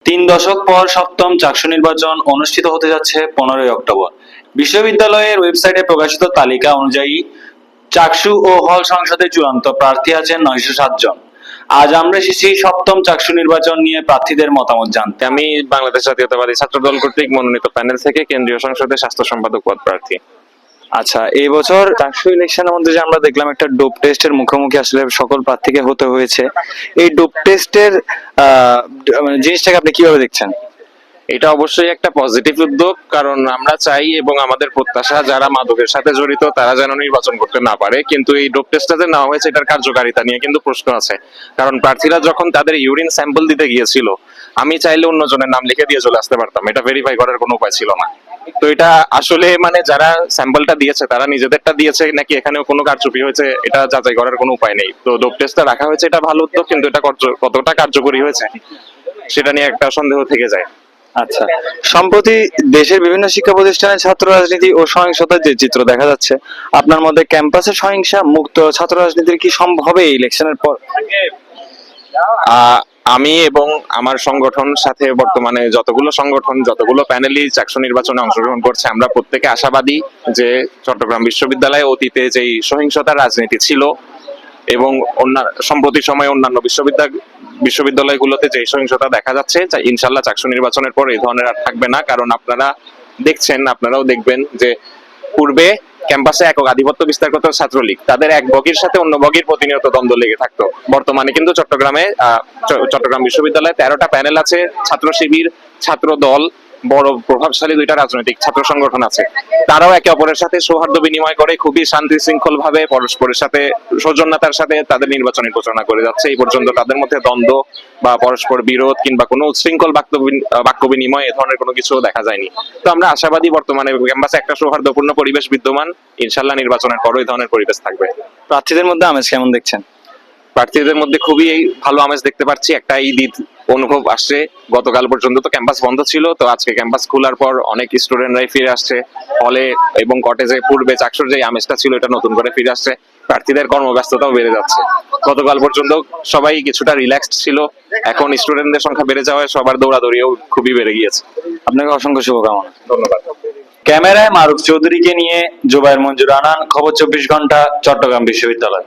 তিন দশক পর সপ্তম চাকসু নির্বাচন অনুষ্ঠিত হতে যাচ্ছে 15ই অক্টোবর। বিশ্ববিদ্যালয়ের ওয়েবসাইটে প্রকাশিত তালিকা অনুযায়ী চাকসু ও হল সংসদে চূড়ান্ত প্রার্থী আছেন 907 জন। আজ আমরা এসেছি সপ্তম চাকসু নির্বাচন নিয়ে প্রার্থীদের মতামত জানতে। আমি বাংলাদেশ জাতীয়তাবাদী ছাত্র দল কর্তৃক মনোনীত প্যানেল থেকে কেন্দ্রীয় সংসদে স্বাস্থ্য সম্পাদক পদ প্রার্থী। আচ্ছা, এই বছর চাকসু ইলেকশনের মধ্যে যে আমরা দেখলাম একটা ডোপ টেস্টের মুখোমুখি আসলে সকল প্রার্থীকে হতে হয়েছে, এই ডোপ টেস্টের মানে জিনিসটাকে আপনি কিভাবে দেখছেন? এটা অবশ্যই একটা পজিটিভ উদ্যোগ, কারণ আমরা চাই এবং আমাদের প্রত্যাশা যারা মাদকের সাথে জড়িত তারা যেন নির্বাচন করতে না পারে। কিন্তু এই ডোপ টেস্টটা যে নেওয়া হয়েছে এটার কার্যকারিতা নিয়ে কিন্তু প্রশ্ন আছে। কারণ প্রার্থীরা যখন তাদের ইউরিন স্যাম্পল দিতে গিয়েছিল, আমি চাইলে অন্যজনের নাম লিখে দিয়ে চলে আসতে পারতাম, এটা ভেরিফাই করার কোনো উপায় ছিল না। তো এটা আসলে মানে যারা স্যাম্পলটা দিয়েছে তারা নিজেদেরটা দিয়েছে নাকি এখানেও কোনো কারচুপি হয়েছে এটা যাচাই করার কোনো উপায় নেই। তো ডোপ টেস্টটা রাখা হয়েছে, এটা ভালো উদ্যোগ, কিন্তু এটা কতটা কার্যকরী হয়েছে সেটা নিয়ে একটা সন্দেহ থেকে যায়। আচ্ছা, সম্প্রতি দেশের বিভিন্ন শিক্ষা প্রতিষ্ঠানে ছাত্র রাজনীতি ও সহিংসতার যে চিত্র দেখা যাচ্ছে, আপনার মধ্যে ক্যাম্পাসে সহিংসা মুক্ত ছাত্র রাজনীতির কি সম্ভব হবে এই ইলেকশনের পর? আমি এবং আমার সংগঠন সাথে বর্তমানে যতগুলো প্যানেলই চাকসু নির্বাচনে অংশগ্রহণ করছে, আমরা প্রত্যেকে আশাবাদী যে চট্টগ্রাম বিশ্ববিদ্যালয়ে অতীতে যেই সহিংসতার রাজনীতি ছিল এবং সম্প্রতি সময়ে অন্যান্য বিশ্ববিদ্যালয়গুলোতে যে সহিংসতা দেখা যাচ্ছে, ইনশাল্লাহ চাকসু নির্বাচনের পর এই ধরনের আর থাকবে না। কারণ আপনারাও দেখবেন যে পূর্বে ক্যাম্পাসে একক আধিপত্য বিস্তার করত ছাত্রলীগ, তাদের এক বগির সাথে অন্য বগির প্রতিনিয়ত দ্বন্দ্ব লেগে থাকতো। বর্তমানে কিন্তু চট্টগ্রাম বিশ্ববিদ্যালয়ে 13টা প্যানেল আছে, ছাত্র শিবির, ছাত্র দল, বড় প্রভাবশালী 2টা রাজনৈতিক ছাত্র সংগঠন আছে। তারাও একে অপরের সাথে সৌহার্দ্য বিনিময় করে খুবই শান্তি শৃঙ্খল ভাবে পরস্পরের সাথে সৌজন্যতার সাথে তাদের নির্বাচনী ঘোষণা করে যাচ্ছে। এই পর্যন্ত তাদের মধ্যে দ্বন্দ্ব বা পরস্পর বিরোধ কিংবা কোনো উচ্ছৃঙ্খল বাক্য বিনিময় এ ধরনের কোনো কিছু দেখা যায়নি। তো আমরা আশাবাদী বর্তমানে ক্যাম্পাসে একটা সৌহার্দ্যপূর্ণ পরিবেশ বিদ্যমান, ইনশাল্লাহ নির্বাচনের পরও এই ধরনের পরিবেশ থাকবে। প্রার্থীদের মধ্যে আমেজ কেমন দেখছেন? প্রার্থীদের মধ্যে খুবই ভালো আমেজ দেখতে পাচ্ছি, একটা ঈদ অনুভব আসছে। গতকাল পর্যন্ত তো ক্যাম্পাস বন্ধ ছিল, তো আজকে ক্যাম্পাস খোলার পর অনেক স্টুডেন্টরাই ফিরে আসছে হলে এবং কটেজে। পূর্বে চাকসুর যে আমেজটা ছিল এটা নতুন করে ফিরে আসছে, প্রার্থীদের কর্মব্যস্ততাও বেড়ে যাচ্ছে। গতকাল পর্যন্ত সবাই কিছুটা রিল্যাক্সড ছিল, এখন স্টুডেন্টদের সংখ্যা বেড়ে যাওয়ায় সবার দৌড়াদৌড়িও খুবই বেড়ে গিয়েছে। আপনাকে অসংখ্য শুভকামনা। ধন্যবাদ। ক্যামেরায় মারুফ চৌধুরীকে নিয়ে জুবায়ের মঞ্জুর আনান, খবর 24 ঘন্টা, চট্টগ্রাম বিশ্ববিদ্যালয়।